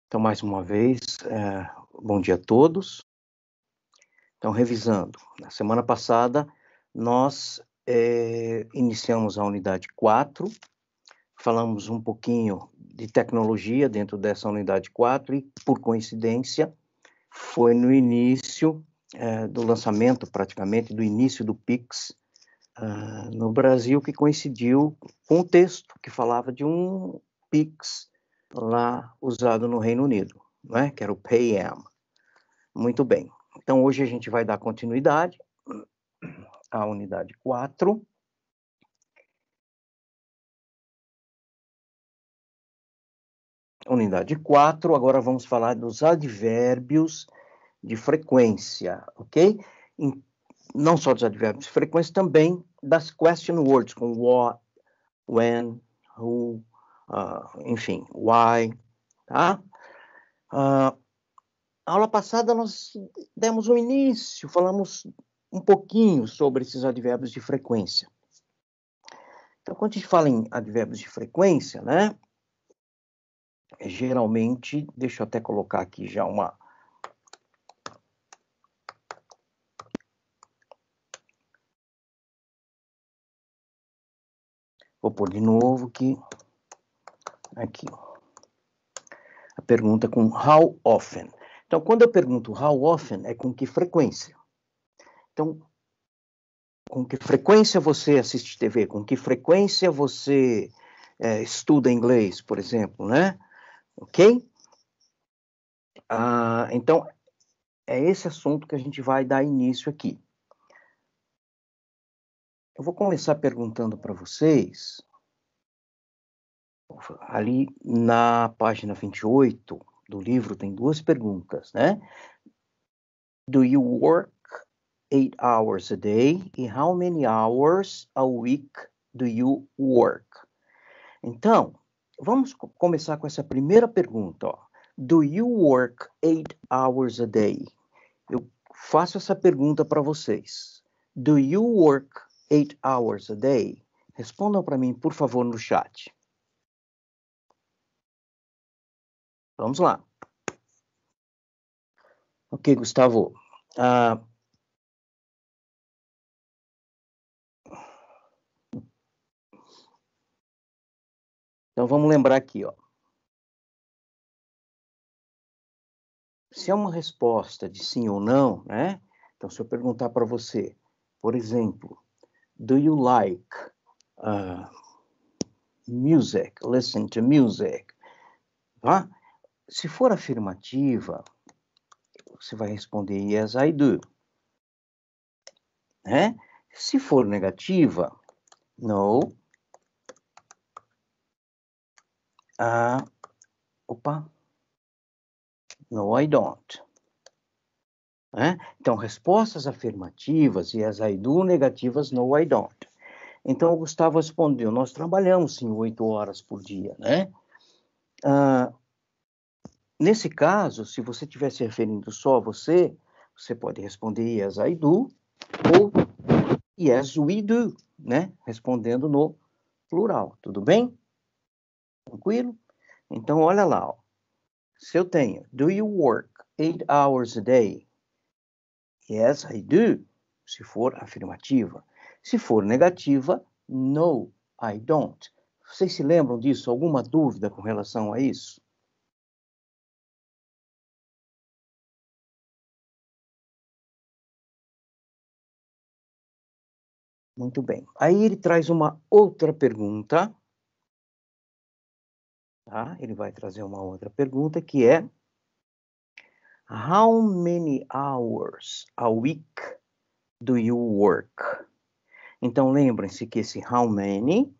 Então, mais uma vez, bom dia a todos. Então, revisando, na semana passada, nós iniciamos a unidade 4, falamos um pouquinho de tecnologia dentro dessa unidade 4 e, por coincidência, foi no início do lançamento, praticamente, do início do Pix no Brasil, que coincidiu com o texto que falava de um Pix lá usado no Reino Unido, né? Que era o PayM. Muito bem. Então, hoje a gente vai dar continuidade à unidade 4. Unidade 4, agora vamos falar dos advérbios de frequência, ok? Não só dos advérbios de frequência, também das question words, com what, when, who, enfim, why, tá? Aula passada nós demos um início, falamos um pouquinho sobre esses advérbios de frequência. Então, quando a gente fala em advérbios de frequência, né? Geralmente, deixa eu até colocar aqui já uma... Vou pôr de novo aqui. A pergunta com how often. Então, quando eu pergunto how often, é com que frequência? Então, com que frequência você assiste TV? Com que frequência você estuda inglês, por exemplo, né? Ok? Então, é esse assunto que a gente vai dar início aqui. Eu vou começar perguntando para vocês, ali na página 28 do livro, tem duas perguntas, né? Do you work 8 hours a day? E how many hours a week do you work? Então, vamos começar com essa primeira pergunta, ó. Do you work 8 hours a day? Eu faço essa pergunta para vocês. Do you work 8 hours a day? Respondam para mim, por favor, no chat. Vamos lá. Ok, Gustavo. Então, vamos lembrar aqui, ó. Se é uma resposta de sim ou não, né? Então, se eu perguntar para você, por exemplo, do you like music? Listen to music. Tá? Se for afirmativa, você vai responder yes, I do. Né? Se for negativa, no. No, I don't. Né? Então, respostas afirmativas, yes, I do, negativas, no, I don't. Então, o Gustavo respondeu, nós trabalhamos, sim, 8 horas por dia, né? Nesse caso, se você estiver se referindo só a você, você pode responder yes, I do, ou yes, we do, né? Respondendo no plural, tudo bem? Tranquilo? Então, olha lá, ó. Se eu tenho, do you work 8 hours a day? Yes, I do, se for afirmativa. Se for negativa, no, I don't. Vocês se lembram disso? Alguma dúvida com relação a isso? Muito bem. Aí ele traz uma outra pergunta. Tá? Ele vai trazer uma outra pergunta que é: how many hours a week do you work? Então, lembrem-se que esse how many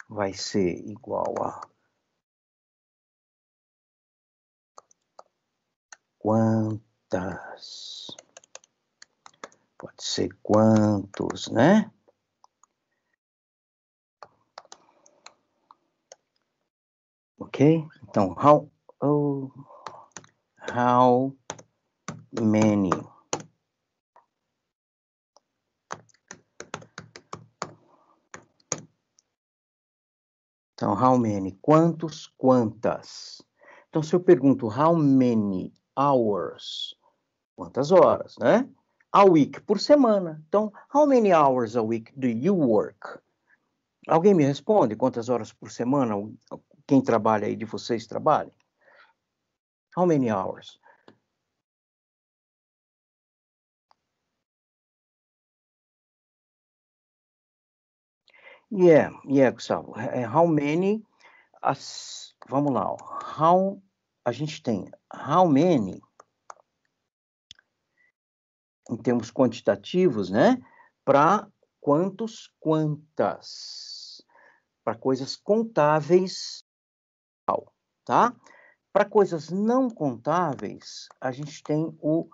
vai ser igual a quantas? Pode ser quantos, né? Ok? Então, how many Então, how many? Quantos, quantas? Então, se eu pergunto how many hours, quantas horas, né? A week, por semana. Então, how many hours a week do you work? Alguém me responde quantas horas por semana quem trabalha aí de vocês trabalha? How many hours? Yeah, Gustavo. How many? Vamos lá. A gente tem how many em termos quantitativos, né? Para quantos, quantas. Para coisas contáveis, tá? Para coisas não contáveis, a gente tem o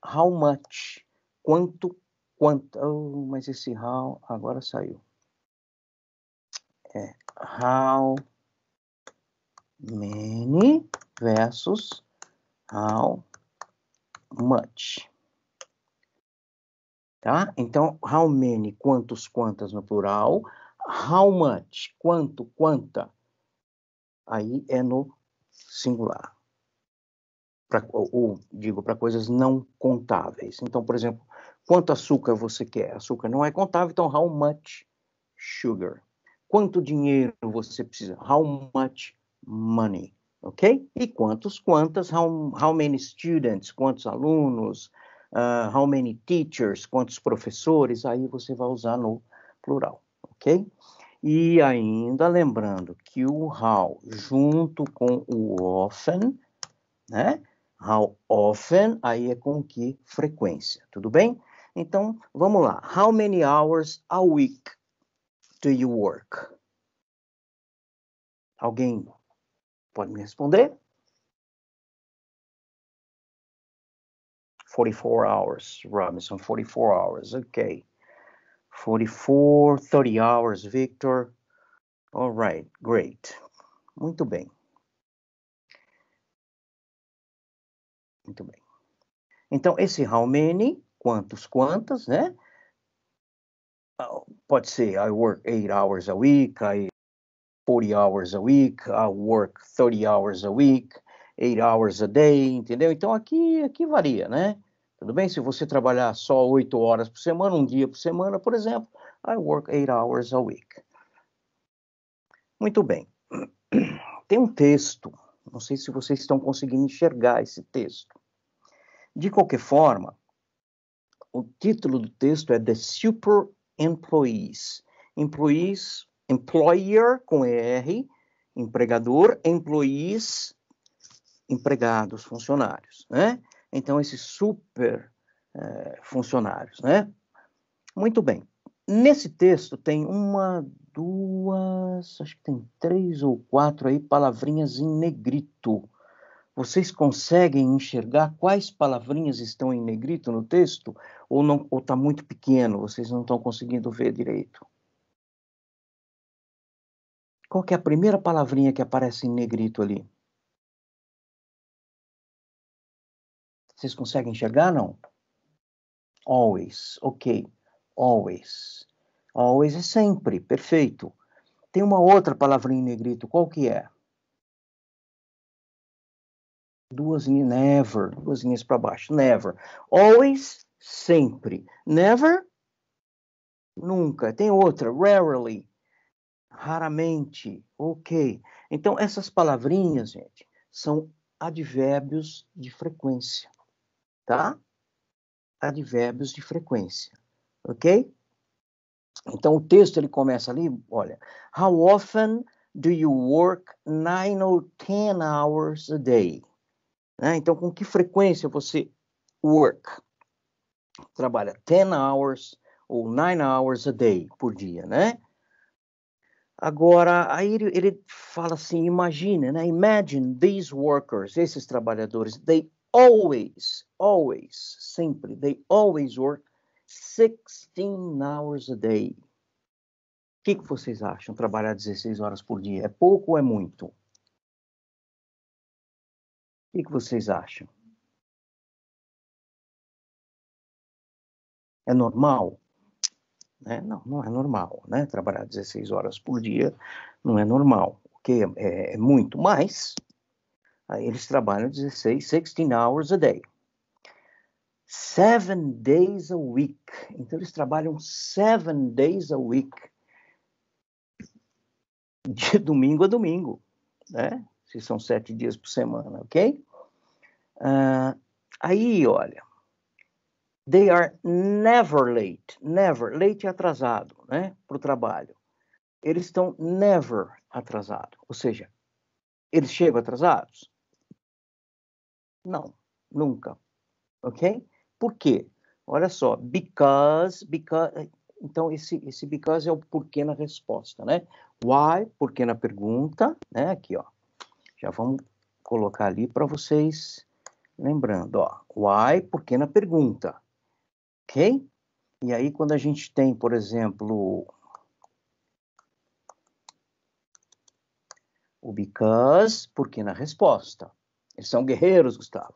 how much. Quanto, quanto. Oh, mas esse how agora saiu. How many versus how much. Tá? Então, how many, quantos, quantas no plural. How much, quanto, quanta. Aí é no singular. Digo, para coisas não contáveis. Então, por exemplo, quanto açúcar você quer? Açúcar não é contável, então how much sugar? Quanto dinheiro você precisa? How much money? Ok? E quantos, quantas? How many students? Quantos alunos? How many teachers? Quantos professores? Aí você vai usar no plural, ok? E ainda lembrando que o how junto com o often, né? How often, aí é com que frequência, tudo bem? Então, vamos lá. How many hours a week do you work? Alguém pode me responder? 44 hours, Robinson, 44 hours, ok. 44, 30 hours, Victor. All right, great. Muito bem. Muito bem. Então, esse how many, quantos, quantas, né? Pode ser I work 8 hours a week, 40 hours a week, I work 30 hours a week, 8 hours a day, entendeu? Então aqui varia, né? Tudo bem? Se você trabalhar só 8 horas por semana, um dia por semana, por exemplo, I work 8 hours a week. Muito bem. Tem um texto, não sei se vocês estão conseguindo enxergar esse texto. De qualquer forma, o título do texto é The Super Employees. Employees, employer com ER, empregador, employees, empregados, funcionários, né? Então, esses super funcionários, né? Muito bem. Nesse texto tem uma, duas, acho que tem 3 ou 4 aí palavrinhas em negrito. Vocês conseguem enxergar quais palavrinhas estão em negrito no texto? Ou não, ou está muito pequeno, vocês não estão conseguindo ver direito? Qual que é a primeira palavrinha que aparece em negrito ali? Vocês conseguem enxergar, não? Always, ok. Always. Always é sempre, perfeito. Tem uma outra palavrinha em negrito, qual que é? Duas linhas para baixo, never. Always, sempre. Never, nunca. Tem outra, rarely, raramente, ok. Então, essas palavrinhas, gente, são advérbios de frequência, tá? Advérbios de frequência, ok? Então, o texto ele começa ali, olha, how often do you work 9 or 10 hours a day? Né? Então, com que frequência você work? Trabalha 10 hours ou 9 hours a day por dia, né? Agora, aí ele fala assim, imagine, né? Imagine these workers, esses trabalhadores, they always, sempre, they always work 16 hours a day. O que vocês acham? Trabalhar 16 horas por dia? É pouco ou é muito? O que vocês acham? É normal? né? Não, não é normal, né? Trabalhar 16 horas por dia não é normal, porque é muito, mas aí eles trabalham 16 hours a day. 7 days a week. Então, eles trabalham 7 days a week. De domingo a domingo, né? Se são 7 dias por semana, ok? Aí, olha. They are never late. Never. Late é atrasado, né? Para o trabalho. Eles estão never atrasados. Ou seja, eles chegam atrasados? Não, nunca. Ok? Por quê? Olha só, because, então esse because é o porquê na resposta, né? Why, porquê na pergunta, né? Aqui, ó. Já vamos colocar ali para vocês lembrando, ó. Why, porquê na pergunta. Ok? E aí quando a gente tem, por exemplo, o because, porquê na resposta. Eles são guerreiros, Gustavo.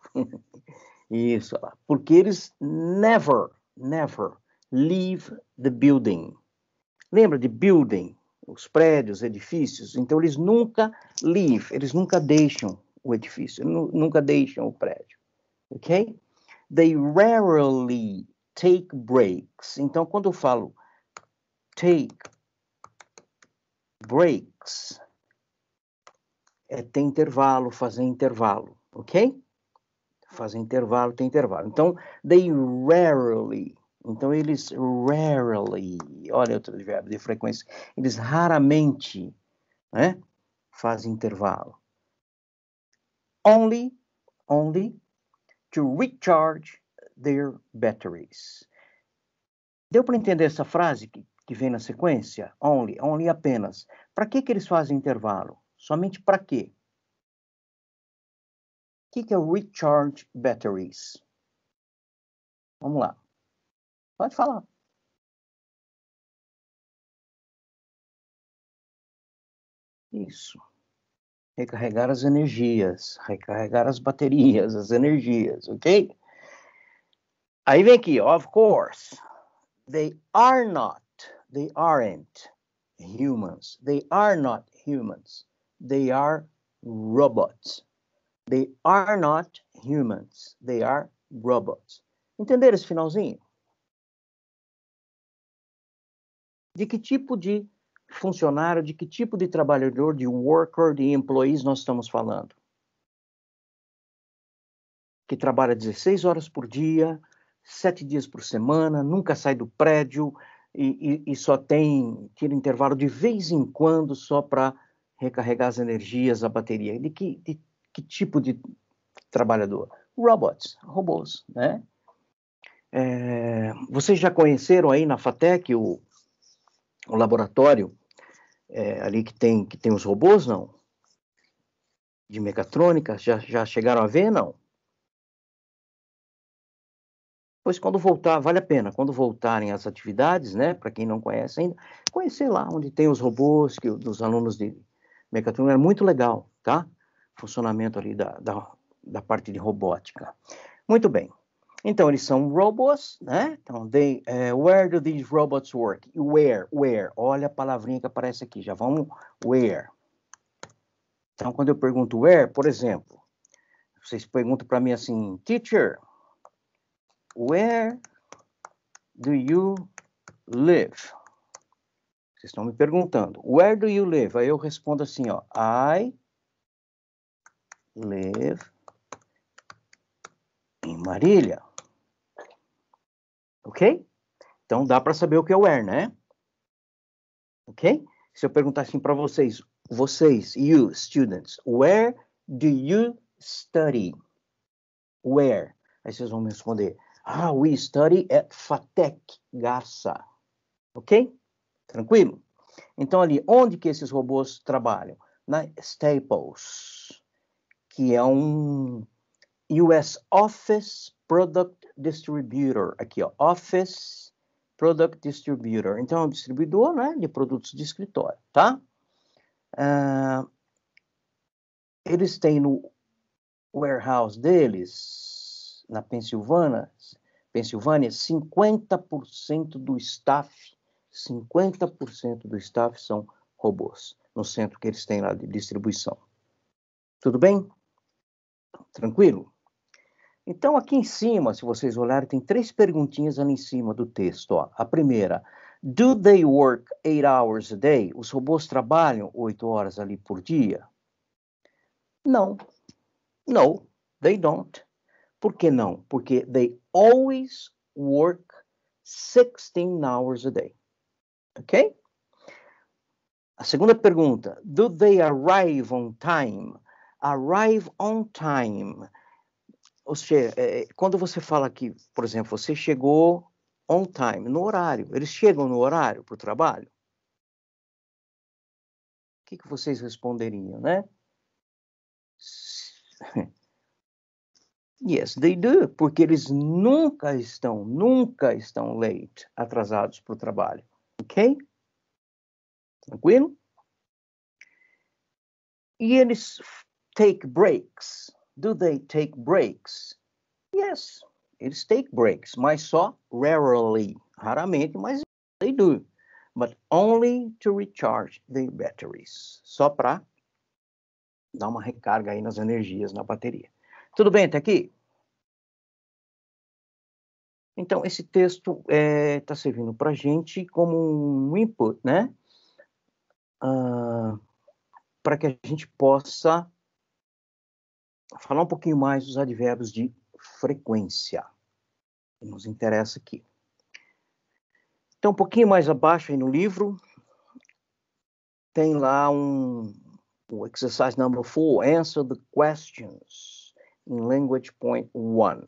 Isso, porque eles never leave the building. Lembra de building? Os prédios, edifícios. Então, eles nunca leave, eles nunca deixam o edifício, nunca deixam o prédio. Ok? They rarely take breaks. Então, quando eu falo take breaks, é ter intervalo, fazer intervalo. Ok? Fazer intervalo, tem intervalo. Então, they rarely. Então, eles rarely, olha outro verbo de frequência, eles raramente, né, fazem intervalo. Only to recharge their batteries. Deu para entender essa frase que vem na sequência? Only apenas. Para que eles fazem intervalo? Somente para quê? O que é recharge batteries? Vamos lá. Pode falar. Isso. Recarregar as energias, recarregar as baterias, as energias, ok? Aí vem aqui, of course, they aren't humans. They are not humans. They are robots. They are not humans. They are robots. Entenderam esse finalzinho? De que tipo de funcionário, de que tipo de trabalhador, de worker, de employees nós estamos falando? Que trabalha 16 horas por dia, 7 dias por semana, nunca sai do prédio e só tira intervalo de vez em quando só para recarregar as energias, a bateria. De que tipo de trabalhador? Robots, robôs, né? Vocês já conheceram aí na FATEC o laboratório ali que tem os robôs, não? De mecatrônica, já chegaram a ver, não? Pois quando voltar, vale a pena, quando voltarem as atividades, né, para quem não conhece ainda, conhecer lá onde tem os robôs, dos alunos de mecatrônica, é muito legal, tá? Funcionamento ali da parte de robótica. Muito bem. Então, eles são robôs, né? Então, where do these robots work? Where? Olha a palavrinha que aparece aqui, já vamos, where. Então, quando eu pergunto where, por exemplo, vocês perguntam para mim assim, teacher, where do you live? Vocês estão me perguntando, where do you live? Aí eu respondo assim, ó, I live em Marília. Ok? Então dá para saber o que é where, né? Ok? Se eu perguntar assim para vocês, you students, where do you study? Where? Aí vocês vão me responder, we study at FATEC Garça. Ok? Tranquilo? Então ali, onde que esses robôs trabalham? Na Staples, que é um US Office Product Distributor. Aqui, ó, Office Product Distributor. Então, é um distribuidor, né, de produtos de escritório, tá? Eles têm no warehouse deles, na Pensilvânia, 50% do staff 50% do staff são robôs, no centro que eles têm lá de distribuição. Tudo bem? Tranquilo? Então, aqui em cima, se vocês olharem, tem 3 perguntinhas ali em cima do texto. Ó. A primeira, do they work 8 hours a day? Os robôs trabalham 8 horas ali por dia? Não. No, they don't. Por que não? Porque they always work 16 hours a day. Ok? A segunda pergunta, do they arrive on time? Arrive on time. Ou seja, quando você fala que, por exemplo, você chegou on time, no horário, eles chegam no horário para o trabalho? O que vocês responderiam, né? Yes, they do, porque eles nunca estão late, atrasados para o trabalho. Ok? Tranquilo? E eles take breaks. Do they take breaks? Yes, eles take breaks, mas só rarely, raramente, mas they do. But only to recharge their batteries. Só para dar uma recarga aí nas energias na bateria. Tudo bem até aqui? Então, esse texto está servindo para a gente como um input, né? Para que a gente possa falar um pouquinho mais dos advérbios de frequência, que nos interessa aqui. Então, um pouquinho mais abaixo aí no livro, tem lá o exercise number 4, answer the questions in language point 1.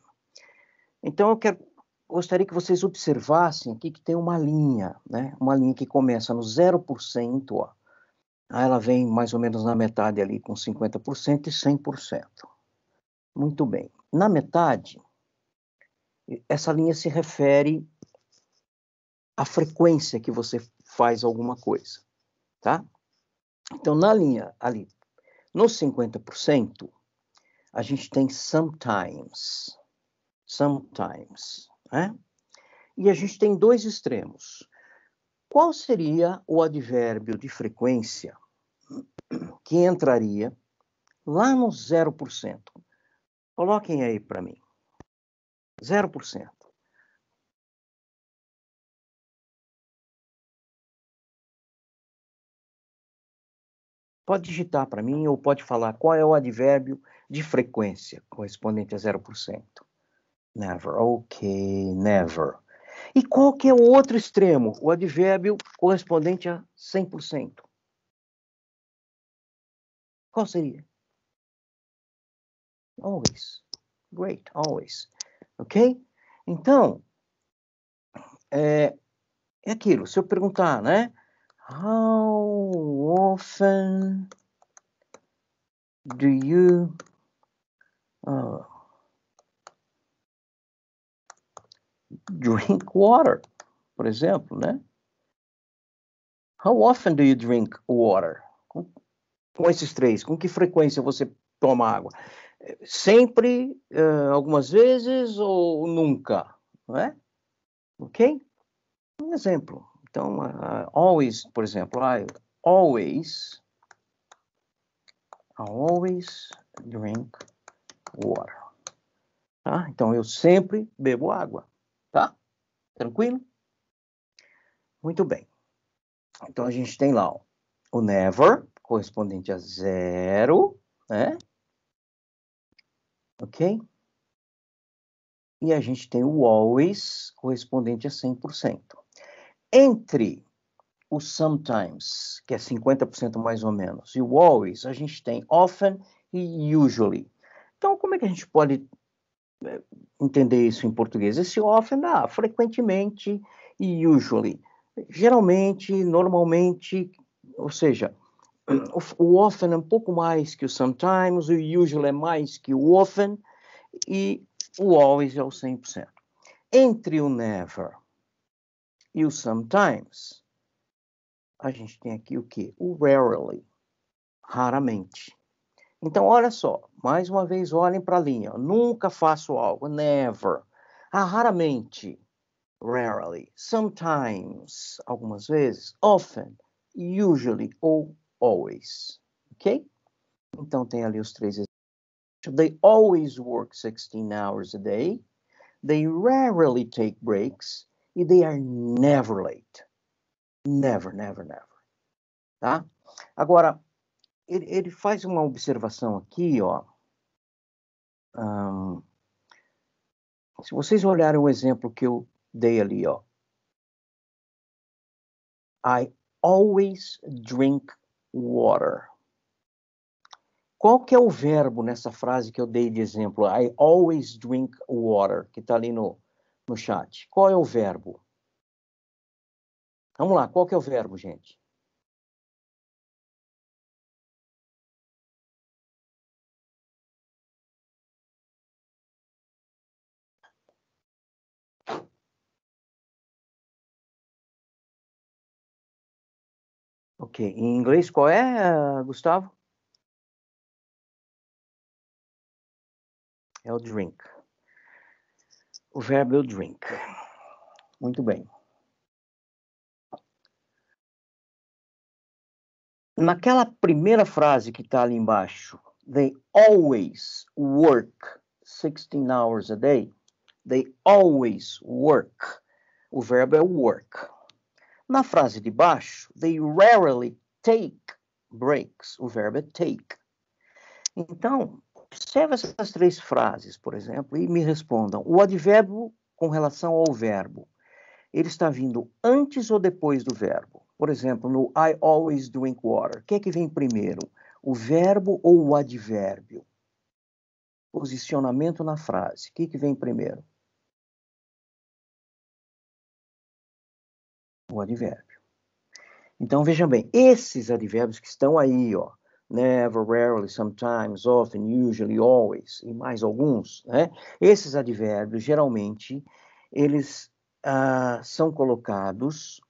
Então, gostaria que vocês observassem aqui que tem uma linha, né? Uma linha que começa no 0%, ó. Aí ela vem mais ou menos na metade ali com 50% e 100%. Muito bem. Na metade, essa linha se refere à frequência que você faz alguma coisa, tá? Então, na linha ali, no 50%, a gente tem sometimes, né? E a gente tem 2 extremos. Qual seria o advérbio de frequência que entraria lá no 0%? Coloquem aí para mim. 0%. Pode digitar para mim ou pode falar qual é o advérbio de frequência correspondente a 0%. Never. Ok, never. E qual que é o outro extremo? O advérbio correspondente a 100%. Qual seria? Always. Great, always. Ok? Então, é aquilo. Se eu perguntar, né? How often do you drink water? Por exemplo, né? How often do you drink water? Com esses 3, com que frequência você toma água? Sempre, algumas vezes ou nunca? Não é? Ok? Um exemplo. Então, always, por exemplo, I always drink water. Tá? Então, eu sempre bebo água. Tá? Tranquilo? Muito bem. Então, a gente tem lá o never, correspondente a 0, né? Ok? E a gente tem o always, correspondente a 100%. Entre o sometimes, que é 50% mais ou menos, e o always, a gente tem often e usually. Então, como é que a gente pode entender isso em português? Esse often, frequentemente e usually. Geralmente, normalmente, ou seja, o often é um pouco mais que o sometimes, o usually é mais que o often, e o always é o 100%. Entre o never e o sometimes, a gente tem aqui o quê? O rarely, raramente. Então, olha só, mais uma vez, olhem para a linha. Nunca faço algo, never. Raramente. rarely, sometimes, algumas vezes, often, usually ou always, ok? Então tem ali os três exemplos. They always work 16 hours a day. They rarely take breaks. E they are never late. Never, never, never. Tá? Agora, ele faz uma observação aqui, ó. Se vocês olharem o exemplo que eu dei ali, ó. I always drink water. Qual que é o verbo nessa frase que eu dei de exemplo? I always drink water, que está ali no chat. Qual é o verbo? Vamos lá, qual que é o verbo, gente? Ok, em inglês qual é, Gustavo? É o drink. O verbo é o drink. Muito bem. Naquela primeira frase que está ali embaixo, they always work 16 hours a day. They always work. O verbo é work. Na frase de baixo, they rarely take breaks. O verbo é take. Então, observe essas três frases, por exemplo, e me respondam. O advérbio com relação ao verbo, ele está vindo antes ou depois do verbo? Por exemplo, no I always drink water, o que é que vem primeiro? O verbo ou o advérbio? Posicionamento na frase, o que é que vem primeiro? O advérbio. Então, vejam bem, esses advérbios que estão aí, ó, never, rarely, sometimes, often, usually, always, e mais alguns, né? Esses advérbios, geralmente, eles são colocados,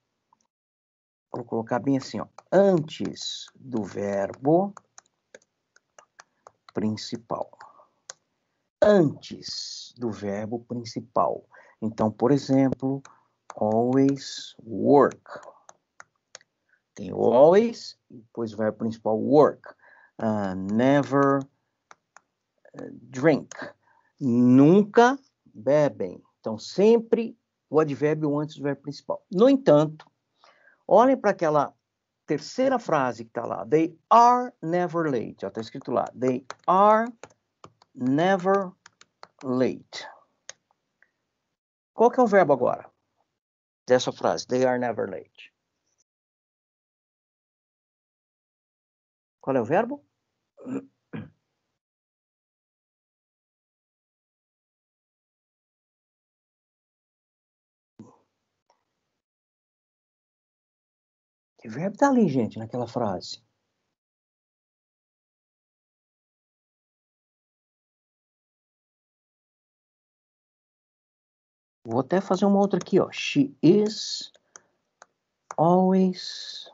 vou colocar bem assim, ó, antes do verbo principal. Antes do verbo principal. Então, por exemplo, always work. Tem o always, depois o verbo principal work. Never drink. Nunca bebem. Então, sempre o advérbio antes do verbo principal. No entanto, olhem para aquela terceira frase que está lá. They are never late. Já está escrito lá. They are never late. Qual que é o verbo agora? Dessa frase. They are never late. Qual é o verbo? Que verbo está ali, gente, naquela frase? Vou até fazer uma outra aqui, ó. She is always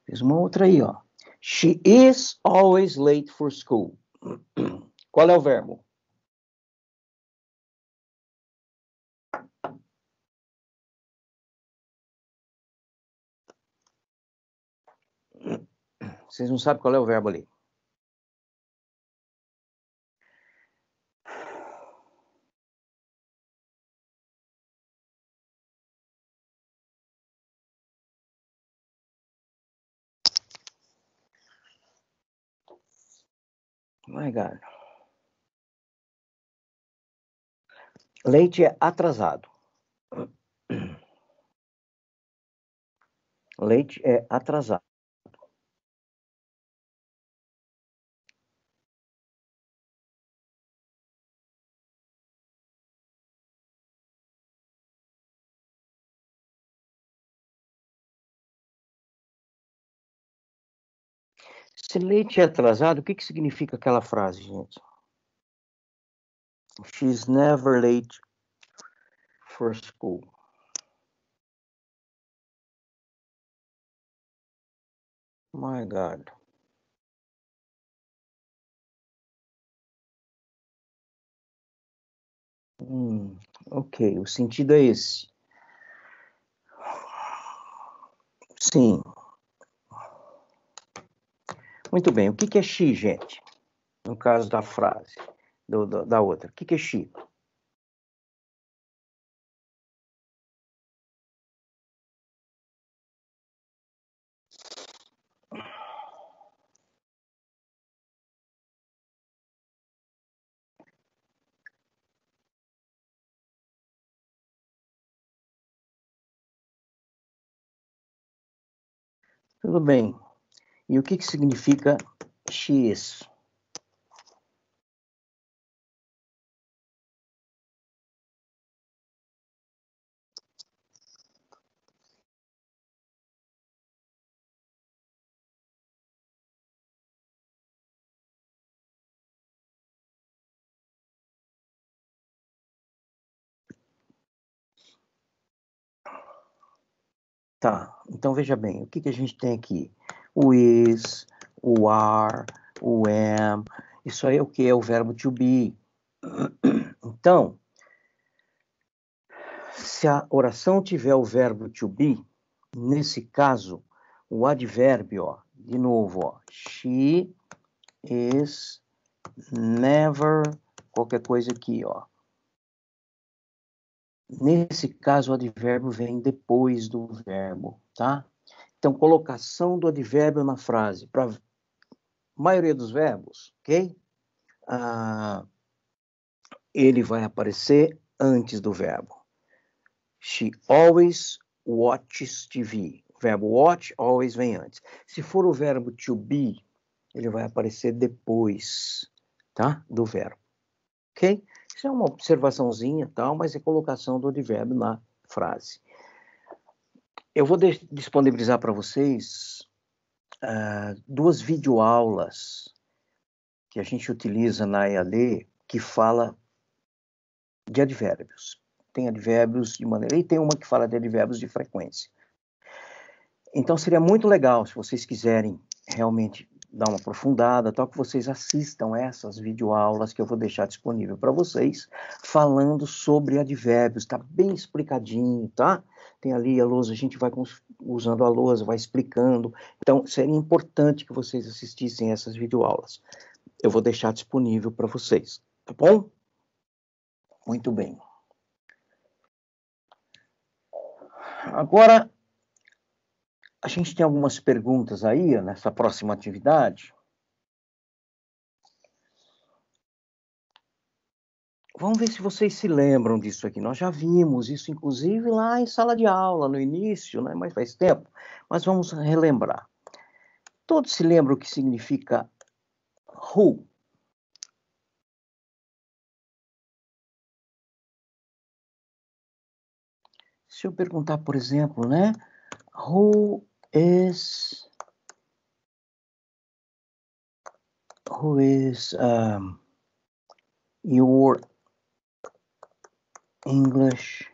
fiz uma outra aí, ó. She is always late for school. Qual é o verbo? Vocês não sabem qual é o verbo ali. My God. Late é atrasado. Late é atrasado. Se late é atrasado, o que significa aquela frase, gente? She's never late for school. My God. Ok, o sentido é esse. Sim. Muito bem. O que é she, gente? No caso da frase, da outra. O que é she? Tudo bem. E o que significa she is? Tá, então veja bem, o que a gente tem aqui? O is, o are, o am, isso aí é o que? É o verbo to be. Então, se a oração tiver o verbo to be, nesse caso, o advérbio, ó, de novo, ó, she is never, qualquer coisa aqui, ó. Nesse caso, o advérbio vem depois do verbo, tá? Então, colocação do advérbio na frase. Para a maioria dos verbos, ok? Ele vai aparecer antes do verbo. She always watches TV. O verbo watch always vem antes. Se for o verbo to be, ele vai aparecer depois, tá? Do verbo, ok? Isso é uma observaçãozinha, tal, mas é colocação do advérbio na frase. Eu vou disponibilizar para vocês duas videoaulas que a gente utiliza na EAD que fala de advérbios. Tem advérbios de maneira... E tem uma que fala de advérbios de frequência. Então, seria muito legal, se vocês quiserem realmente dar uma aprofundada, tal, que vocês assistam essas videoaulas que eu vou deixar disponível para vocês, falando sobre advérbios. Está bem explicadinho, tá? Tem ali a lousa, a gente vai usando a lousa, vai explicando. Então, seria importante que vocês assistissem essas videoaulas. Eu vou deixar disponível para vocês, tá bom? Muito bem. Agora, a gente tem algumas perguntas aí, nessa próxima atividade. Vamos ver se vocês se lembram disso aqui. Nós já vimos isso, inclusive, lá em sala de aula, no início, né? Mas faz tempo. Mas vamos relembrar. Todos se lembram o que significa who? Se eu perguntar, por exemplo, né? Who is your English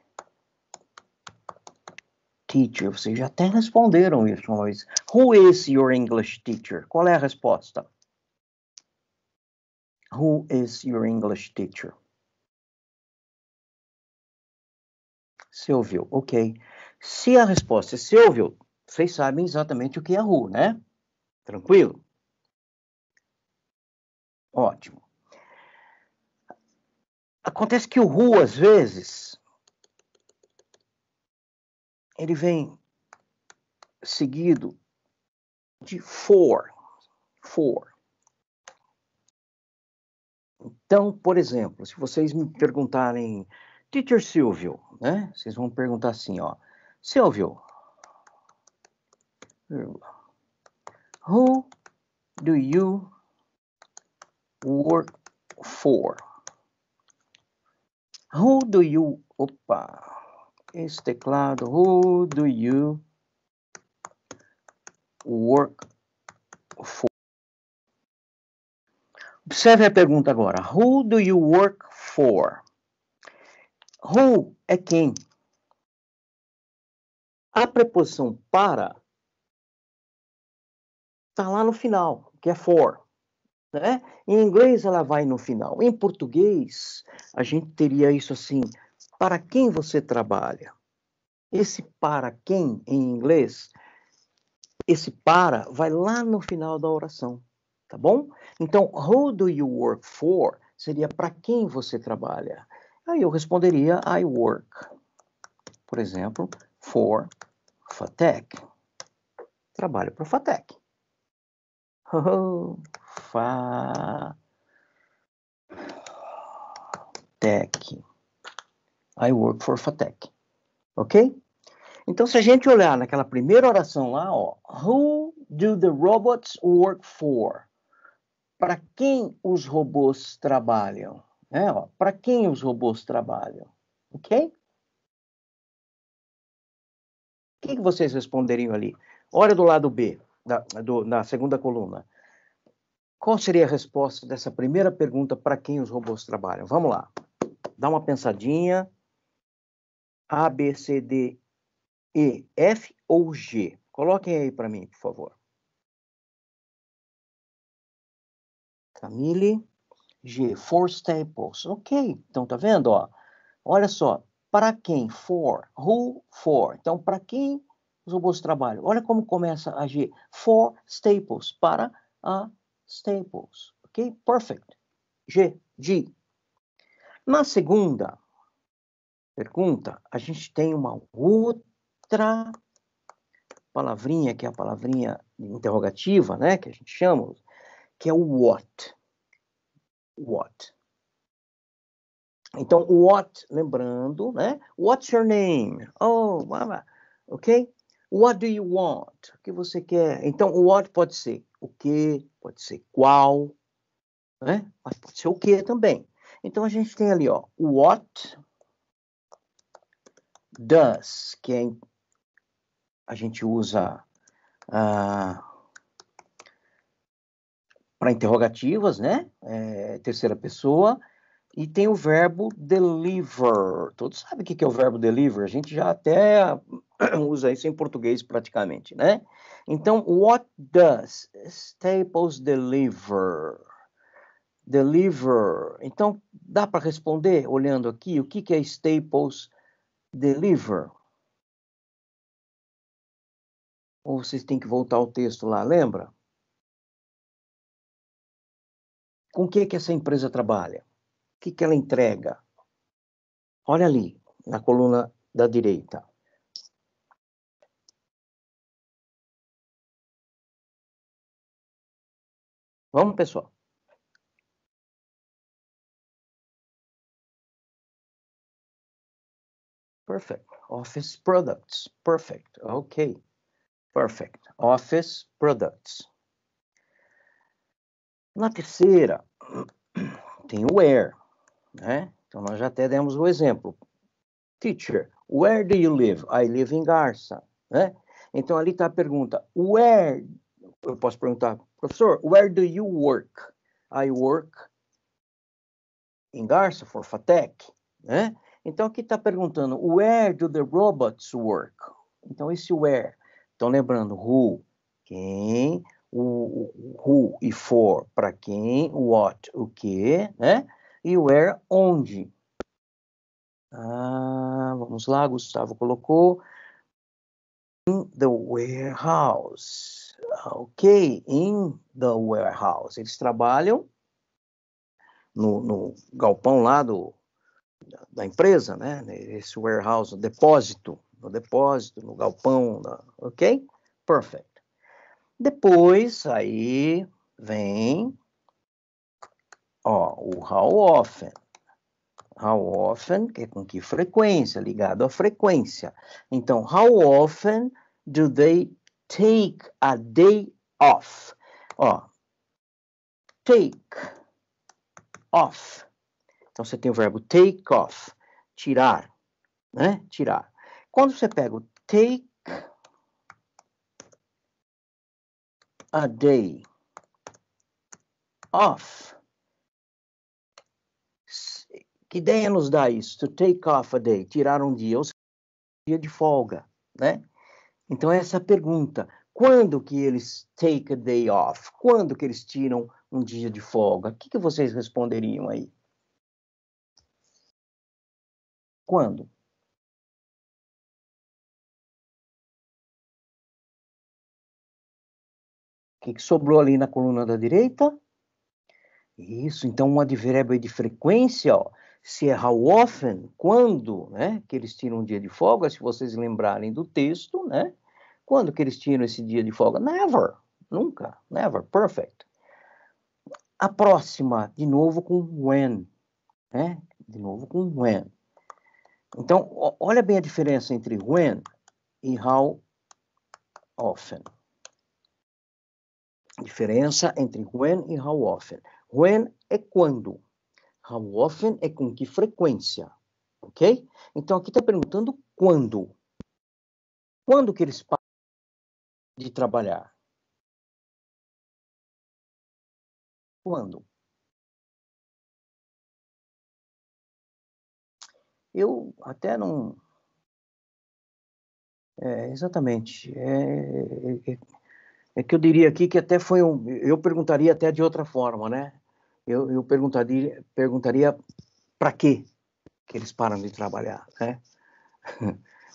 teacher? Vocês já até responderam isso uma vez. Who is your English teacher? Qual é a resposta? Who is your English teacher? Você ouviu, ok. Se a resposta é se ouviu, vocês sabem exatamente o que é who, né? Tranquilo? Ótimo. Acontece que o who, às vezes, ele vem seguido de for. Então, por exemplo, se vocês me perguntarem, Teacher Silvio, né? Vocês vão perguntar assim, ó. Silvio, who do you work for? Who do you... Opa! Esse teclado, who do you work for? Observe a pergunta agora. Who do you work for? Who é quem? A preposição para Está lá no final, que é for. Né? Em inglês ela vai no final. Em português, a gente teria isso assim: para quem você trabalha? Esse para quem, em inglês, esse para vai lá no final da oração, tá bom? Então, who do you work for? Seria para quem você trabalha. Aí eu responderia I work, por exemplo, for FATEC. Trabalho para o FATEC. FATEC. I work for FATEC. Ok? Então, se a gente olhar naquela primeira oração lá, ó, who do the robots work for? Para quem os robôs trabalham? Para quem os robôs trabalham? Ok? O que vocês responderiam ali? Olha do lado B, na segunda coluna. Qual seria a resposta dessa primeira pergunta, para quem os robôs trabalham? Vamos lá. Dá uma pensadinha. A, B, C, D, E, F ou G? Coloquem aí para mim, por favor. Camille, G, for staples. Ok, então tá vendo? Ó? Olha só, para quem? For. Who for? Então, para quem os robôs trabalham? Olha como começa a G. For staples. Para a staples. Ok? Perfect. G. G. Na segunda pergunta, a gente tem uma outra palavrinha, que é a palavrinha interrogativa, né? Que a gente chama, que é o what. What. Então, what, lembrando, né? What's your name? Oh, ok? What do you want? O que você quer? Então, o what pode ser o que, pode ser qual, né? Mas pode ser o que também. Então, a gente tem ali, ó, what does, que é, a gente usa para interrogativas, né? Terceira pessoa. E tem o verbo deliver. Todos sabem o que é o verbo deliver? A gente já até usa isso em português praticamente, né? Então, what does Staples deliver? Deliver. Então, dá para responder olhando aqui o que é Staples deliver? Ou vocês têm que voltar ao texto lá, lembra? Com o que essa empresa trabalha? O que ela entrega? Olha ali, na coluna da direita. Vamos, pessoal. Perfect. Office products. Perfect. Ok. Perfect. Office products. Na terceira, tem o where, né? Então, nós já até demos o exemplo. Teacher, where do you live? I live in Garça, né? Então, ali está a pergunta, where, eu posso perguntar, professor, where do you work? I work in Garça, for FATEC, né? Então, aqui está perguntando, where do the robots work? Então, esse where. Então, lembrando, who, quem, o who e for, para quem, what, o que, né? E where, onde. Vamos lá, Gustavo colocou. In the warehouse. Ok, in the warehouse. Eles trabalham no galpão lá da empresa, né? Esse warehouse, depósito, no galpão, ok? Perfect. Depois, aí vem, ó, o how often. How often, que é com que frequência, ligado à frequência. Então, how often do they take a day off? Ó, take off. Então, você tem o verbo take off, tirar, né? Tirar. Quando você pega o take a day off, que ideia nos dá isso? To take off a day, tirar um dia, ou seja, um dia de folga, né? Então, essa é a pergunta. Quando que eles take a day off? Quando que eles tiram um dia de folga? O que vocês responderiam aí? Quando? O que sobrou ali na coluna da direita? Isso, então um advérbio de frequência, ó, se é how often, quando, né, que eles tiram um dia de folga, se vocês lembrarem do texto, né? Quando que eles tiram esse dia de folga? Never, nunca, never, perfect. A próxima, de novo com when, né? De novo com when. Então, olha bem a diferença entre when e how often. Diferença entre when e how often. When é quando. How often é com que frequência. Ok? Então, aqui está perguntando quando. Quando que eles param de trabalhar? Quando? Eu até não... exatamente. É que eu diria aqui que até foi um... Eu perguntaria até de outra forma, né? Eu perguntaria para quê que eles param de trabalhar, né?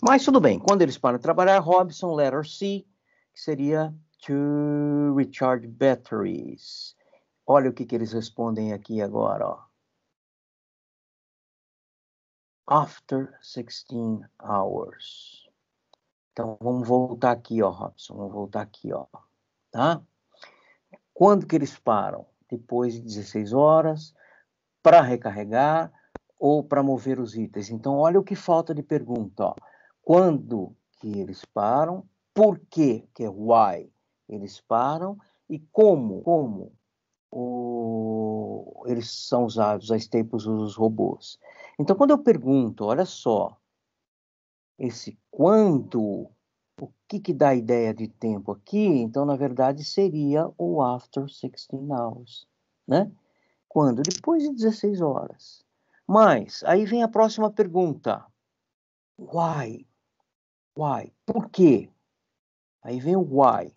Mas tudo bem. Quando eles param de trabalhar, Robson, letter C, que seria to recharge batteries. Olha o que eles respondem aqui agora, ó. After 16 hours. Então, vamos voltar aqui, ó, Robson. Vamos voltar aqui, ó. Tá? Quando que eles param? Depois de 16 horas, para recarregar ou para mover os itens. Então, olha o que falta de pergunta, ó. Quando que eles param? Por quê? Que é why eles param? E como eles são usados, as staples dos robôs. Então, quando eu pergunto, olha só, esse quando, o que dá a ideia de tempo aqui? Então, na verdade, seria o after 16 hours, né? Quando? Depois de 16 horas. Mas, aí vem a próxima pergunta. Why? Why? Por quê? Aí vem o why,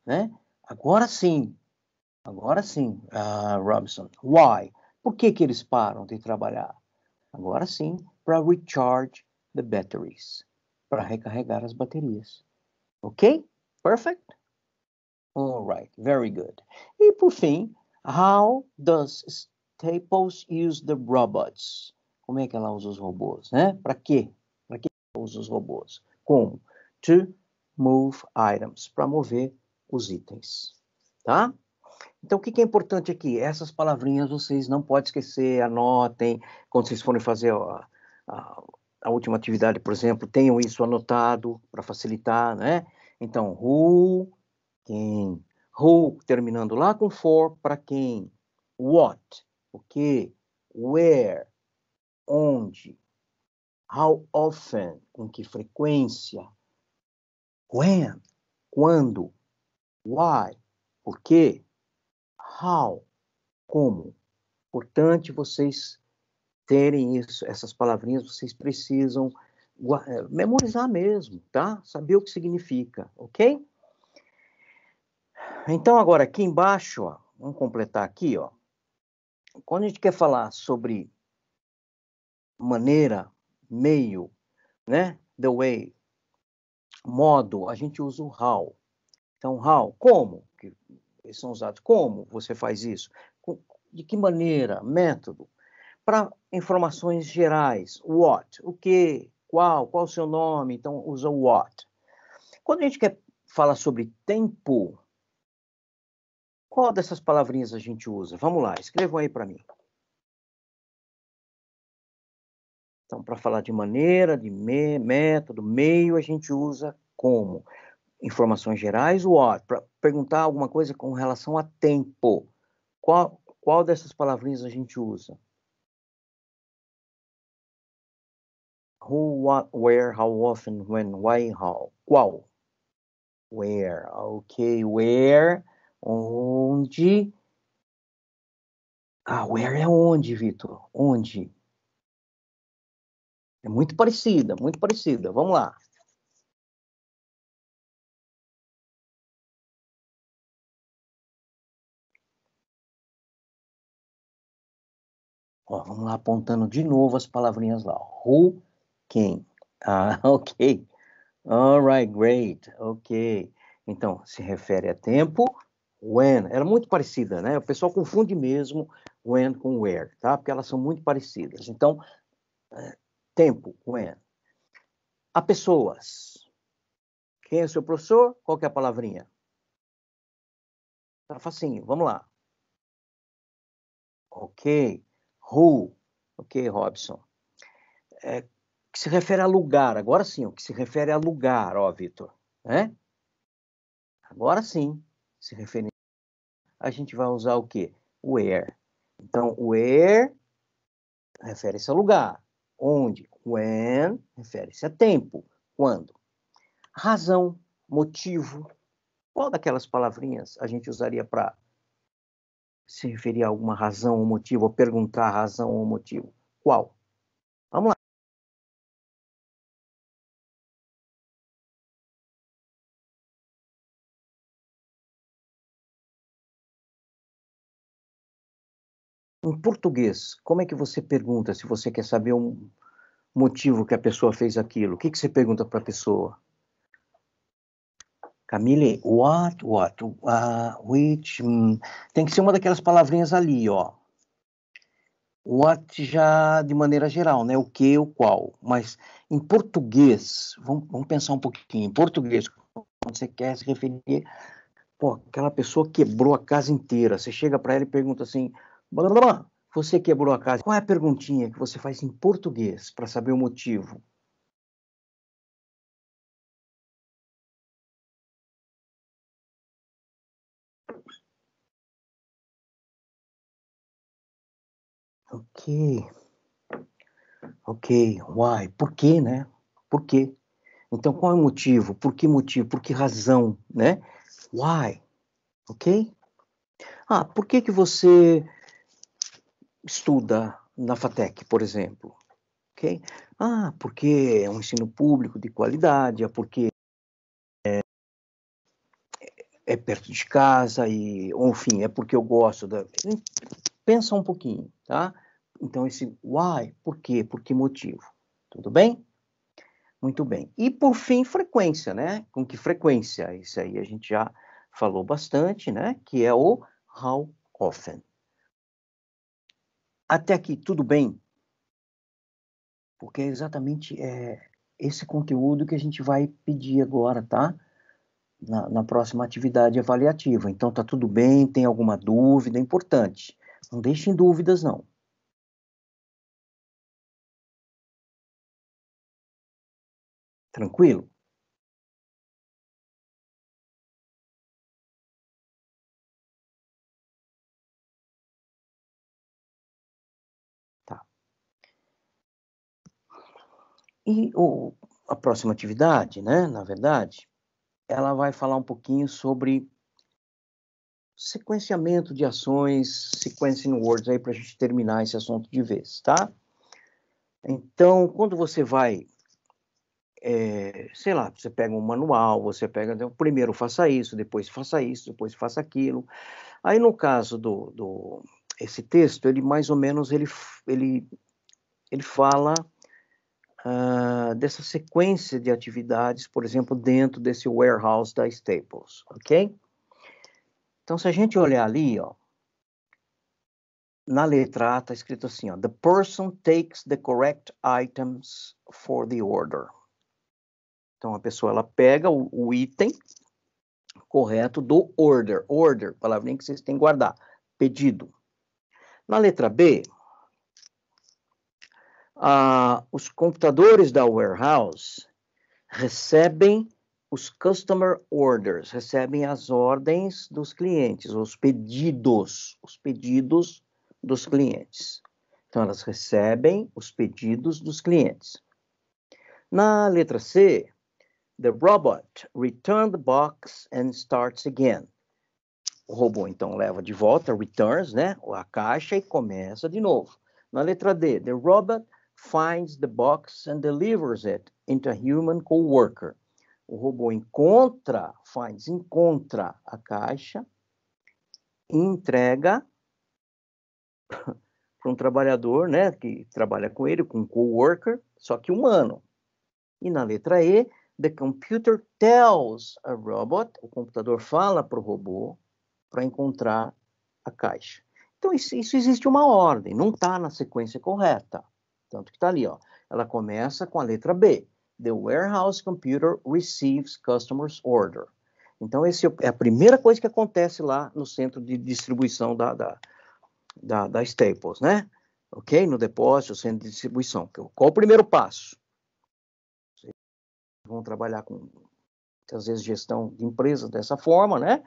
né? Agora sim, Robson. Why? Por que eles param de trabalhar? Agora sim, para recharge the batteries, para recarregar as baterias. Ok? Perfect? All right, very good. E por fim, how does Staples use the robots? Como é que ela usa os robôs, né? Para quê? Para que ela usa os robôs? Como? To move items, para mover os itens, tá? Então, o que é importante aqui? Essas palavrinhas vocês não podem esquecer, anotem. Quando vocês forem fazer a, a última atividade, por exemplo, tenham isso anotado para facilitar, né? Então, who, quem. Who, terminando lá com for, para quem. What, o que. Where, onde. How often, com que frequência. When, quando. Why, por quê. How, como. Importante vocês terem isso, essas palavrinhas, vocês precisam memorizar mesmo, tá? Saber o que significa, ok? Então, agora aqui embaixo, ó, vamos completar aqui, ó. Quando a gente quer falar sobre maneira, meio, né? The way, modo, a gente usa o how. Então, how, como? Eles são usados como você faz isso? De que maneira? Método. Para informações gerais, what, o que, qual o seu nome, então usa o what. Quando a gente quer falar sobre tempo, qual dessas palavrinhas a gente usa? Vamos lá, escrevam aí para mim. Então, para falar de maneira, de método, meio, a gente usa como. Informações gerais, what. Para perguntar alguma coisa com relação a tempo, qual dessas palavrinhas a gente usa? Who, what, where, how often, when, why, how. Qual? Where, ok, where, onde. Where é onde, Vitor? Onde? É muito parecida, muito parecida. Vamos lá. Ó, vamos lá apontando de novo as palavrinhas lá. Who, quem. Ah, ok. All right, great. Ok. Então, se refere a tempo. When. Era muito parecida, né? O pessoal confunde mesmo when com where, tá? Porque elas são muito parecidas. Então, tempo, when. A pessoas. Quem é o seu professor? Qual que é a palavrinha? Tá facinho, vamos lá. Ok. Who. Ok, Robson. Que se refere a lugar. Agora sim, o que se refere a lugar, ó, Vitor. Né? Agora sim, se refere. A gente vai usar o quê? Where. Então, where refere-se a lugar. Onde? When refere-se a tempo. Quando? Razão, motivo. Qual daquelas palavrinhas a gente usaria para se referir a alguma razão ou motivo, ou perguntar a razão ou motivo? Qual? Vamos lá. Em português, como é que você pergunta se você quer saber um motivo que a pessoa fez aquilo? O que você pergunta para a pessoa? Camille, what, which, tem que ser uma daquelas palavrinhas ali, ó. What já de maneira geral, né? O que, o qual. Mas em português, vamos pensar um pouquinho. Em português, quando você quer se referir, pô, aquela pessoa quebrou a casa inteira. Você chega para ela e pergunta assim, blá, blá, blá, você quebrou a casa. Qual é a perguntinha que você faz em português para saber o motivo? Ok, ok, why? Por quê, né? Por quê? Então, qual é o motivo? Por que motivo? Por que razão, né? Why? Ok? Ah, por que que você estuda na FATEC, por exemplo? Ok? Ah, porque é um ensino público de qualidade, é porque é perto de casa, e, ou, enfim, é porque eu gosto da... Pensa um pouquinho, tá? Então, esse why, por quê? Por que motivo? Tudo bem? Muito bem. E, por fim, frequência, né? Com que frequência? Isso aí a gente já falou bastante, né? Que é o how often. Até aqui, tudo bem? Porque é exatamente esse conteúdo que a gente vai pedir agora, tá? Na próxima atividade avaliativa. Então, tá tudo bem? Tem alguma dúvida? É importante. Não deixem dúvidas, não. Tranquilo? Tá. E a próxima atividade, né? Na verdade, ela vai falar um pouquinho sobre sequenciamento de ações, sequencing words, aí para a gente terminar esse assunto de vez, tá? Então, quando você vai, sei lá, você pega um manual, você pega, então, primeiro faça isso, depois faça aquilo. Aí, no caso esse texto, ele mais ou menos, ele fala dessa sequência de atividades, por exemplo, dentro desse warehouse da Staples, ok? Então, se a gente olhar ali, ó, na letra A está escrito assim, ó, the person takes the correct items for the order. Então, a pessoa, ela pega o item correto do order. Order, palavrinha que vocês têm que guardar. Pedido. Na letra B, os computadores da warehouse recebem os customer orders, recebem as ordens dos clientes, os pedidos dos clientes. Então, elas recebem os pedidos dos clientes. Na letra C, the robot returns the box and starts again. O robô, então, leva de volta, returns, né, a caixa e começa de novo. Na letra D, the robot finds the box and delivers it into a human coworker. O robô encontra a caixa, entrega para um trabalhador, né, que trabalha com ele, com um coworker, só que humano. E na letra E, the computer tells a robot, o computador fala para o robô para encontrar a caixa. Então, isso existe uma ordem, não está na sequência correta. Tanto que está ali, ó. Ela começa com a letra B. The warehouse computer receives customer's order. Então, essa é a primeira coisa que acontece lá no centro de distribuição da Staples, né? Ok? No depósito, centro de distribuição. Qual o primeiro passo? Vocês vão trabalhar com, às vezes, gestão de empresas dessa forma, né?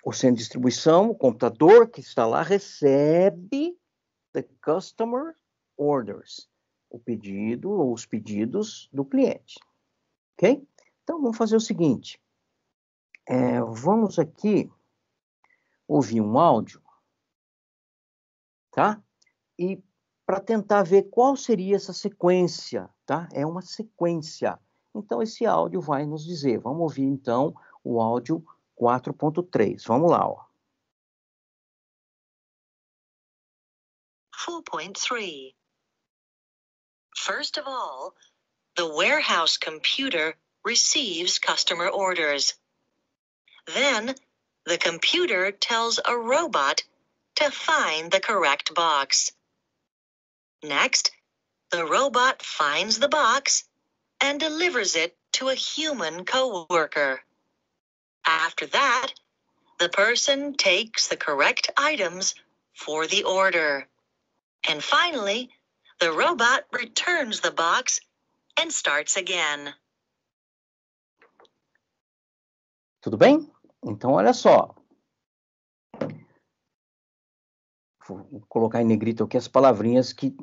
O centro de distribuição, o computador que está lá, recebe the customer orders, o pedido ou os pedidos do cliente. Ok? Então, vamos fazer o seguinte. Vamos aqui ouvir um áudio, tá? E para tentar ver qual seria essa sequência, tá? É uma sequência. Então, esse áudio vai nos dizer. Vamos ouvir, então, o áudio 4.3. Vamos lá, ó. 4.3. First of all, the warehouse computer receives customer orders. Then, the computer tells a robot to find the correct box. Next, the robot finds the box and delivers it to a human coworker. After that, the person takes the correct items for the order. And finally, the robot returns the box and starts again. Tudo bem? Então, olha só. Vou colocar em negrito aqui as palavrinhas que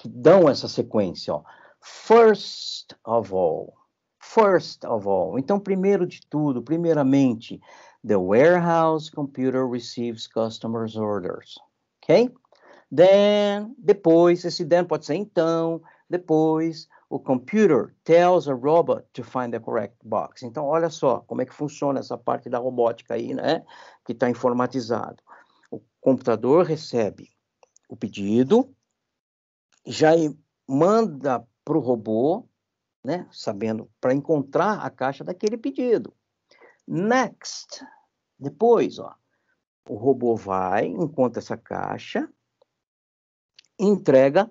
dão essa sequência, ó. First of all. First of all. Então, primeiro de tudo, primeiramente, the warehouse computer receives customers' orders. Ok? Then, depois, esse then pode ser então, depois, o computer tells a robot to find the correct box. Então, olha só como é que funciona essa parte da robótica aí, né? Que está informatizado. O computador recebe o pedido, já manda para o robô, né? Sabendo, para encontrar a caixa daquele pedido. Next, depois, ó, o robô vai, encontra essa caixa, entrega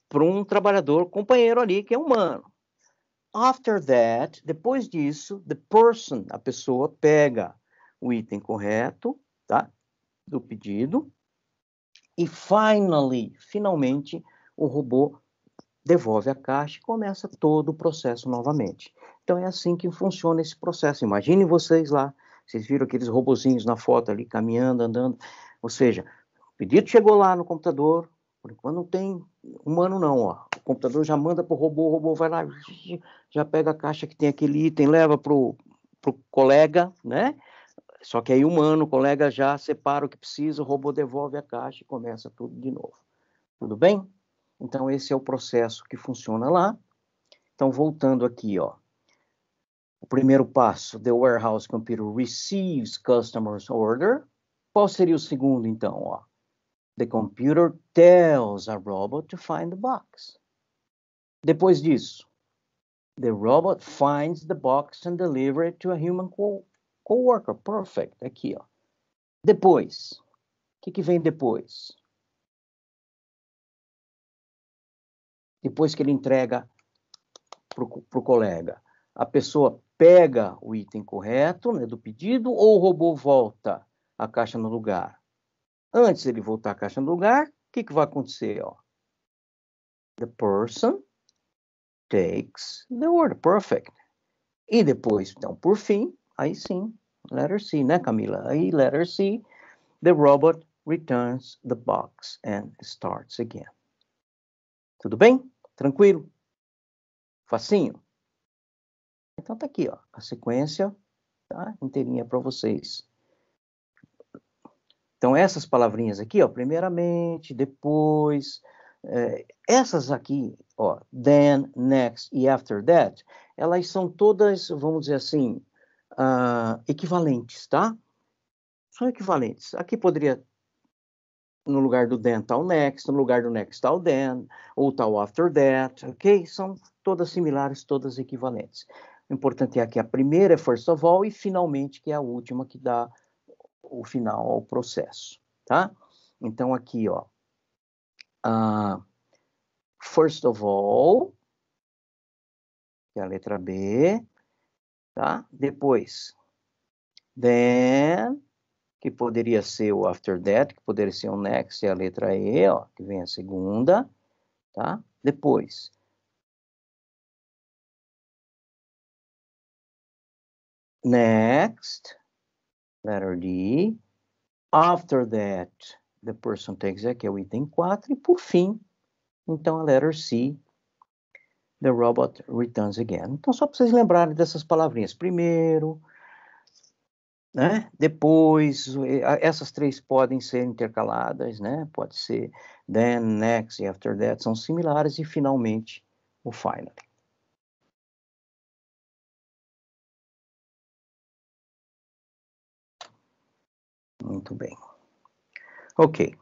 para um trabalhador companheiro ali, que é humano. After that, depois disso, the person, a pessoa, pega o item correto, tá? Do pedido. E finalmente, o robô devolve a caixa e começa todo o processo novamente. Então, é assim que funciona esse processo. Imaginem vocês lá, vocês viram aqueles robozinhos na foto ali, caminhando, andando. Ou seja, o pedido chegou lá no computador, por enquanto não tem humano não, ó. O computador já manda para o robô vai lá, já pega a caixa que tem aquele item, leva para o colega, né? Só que aí humano, o colega já separa o que precisa, o robô devolve a caixa e começa tudo de novo. Tudo bem? Então, esse é o processo que funciona lá. Então, voltando aqui, ó. O primeiro passo, the warehouse computer receives customer's order. Qual seria o segundo, então, ó? The computer tells a robot to find the box. Depois disso, the robot finds the box and delivers it to a human coworker. Perfect. Aqui, ó. Depois, o que vem depois? Depois que ele entrega para o colega, a pessoa pega o item correto, né, do pedido, ou o robô volta a caixa no lugar? Antes de ele voltar a caixa no lugar, o que vai acontecer? Ó? The person takes the order. Perfect. E depois, então, por fim, aí sim, letter C, né, Camila? Aí, letter C, the robot returns the box and starts again. Tudo bem? Tranquilo? Facinho? Então tá aqui, ó, a sequência, tá, inteirinha para vocês. Então essas palavrinhas aqui, ó, primeiramente, depois, essas aqui, ó, then, next e after that, elas são todas, vamos dizer assim, equivalentes, tá? São equivalentes. Aqui poderia no lugar do then está o next, no lugar do next está o then, ou está o after that, ok? São todas similares, todas equivalentes. O importante é que a primeira é first of all e finalmente que é a última que dá o final ao processo, tá? Então aqui, ó, first of all, que é a letra B, tá? Depois, then, que poderia ser o after that, que poderia ser o next, é a letra E, ó, que vem a segunda, tá? Depois, next, letter D, after that, the person takes it, que é o item 4, e por fim, então a letter C, the robot returns again. Então, só para vocês lembrarem dessas palavrinhas. Primeiro, né? Depois, essas três podem ser intercaladas, né? Pode ser then, next e after that, são similares, e finalmente o finally. Muito bem. Ok.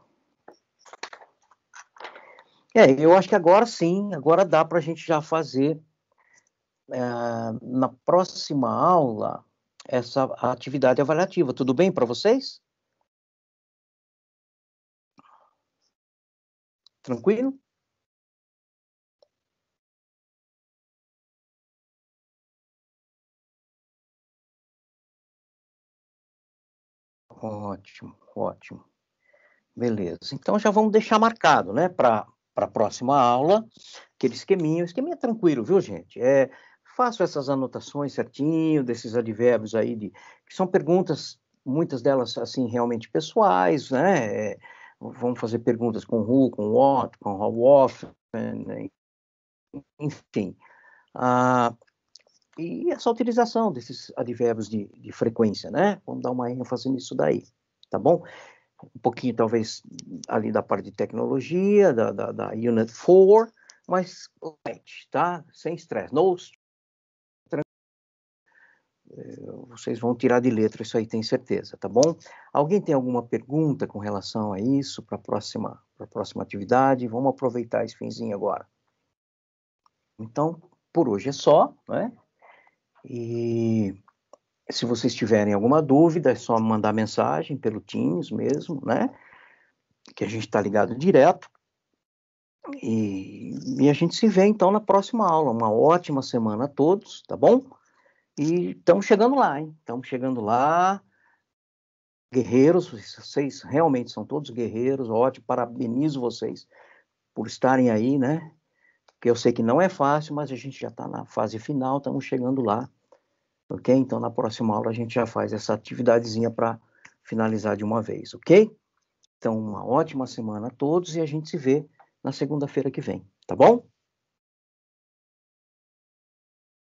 Eu acho que agora sim, agora dá para a gente já fazer na próxima aula essa atividade avaliativa. Tudo bem para vocês? Tranquilo? Ótimo, ótimo. Beleza. Então já vamos deixar marcado, né, para a próxima aula, aquele esqueminha. O esqueminha é tranquilo, viu, gente? Faço essas anotações certinho, desses advérbios aí, que são perguntas, muitas delas, assim, realmente pessoais, né? Vamos fazer perguntas com who, com what, com how often, enfim. E essa utilização desses advérbios de frequência, né? Vamos dar uma ênfase nisso daí, tá bom? Um pouquinho, talvez, ali da parte de tecnologia, da Unit 4, mas, tá? Sem estresse. Vocês vão tirar de letra isso aí, tenho certeza, tá bom? Alguém tem alguma pergunta com relação a isso, para a próxima atividade? Vamos aproveitar esse finzinho agora. Então, por hoje é só, né? E se vocês tiverem alguma dúvida, é só mandar mensagem pelo Teams mesmo, né? Que a gente está ligado direto. E a gente se vê, então, na próxima aula. Uma ótima semana a todos, tá bom? E estamos chegando lá, hein? Estamos chegando lá. Guerreiros, vocês realmente são todos guerreiros, ótimo. Parabenizo vocês por estarem aí, né? Porque eu sei que não é fácil, mas a gente já está na fase final, estamos chegando lá. Ok? Então, na próxima aula, a gente já faz essa atividadezinha para finalizar de uma vez, ok? Então, uma ótima semana a todos e a gente se vê na segunda-feira que vem, tá bom?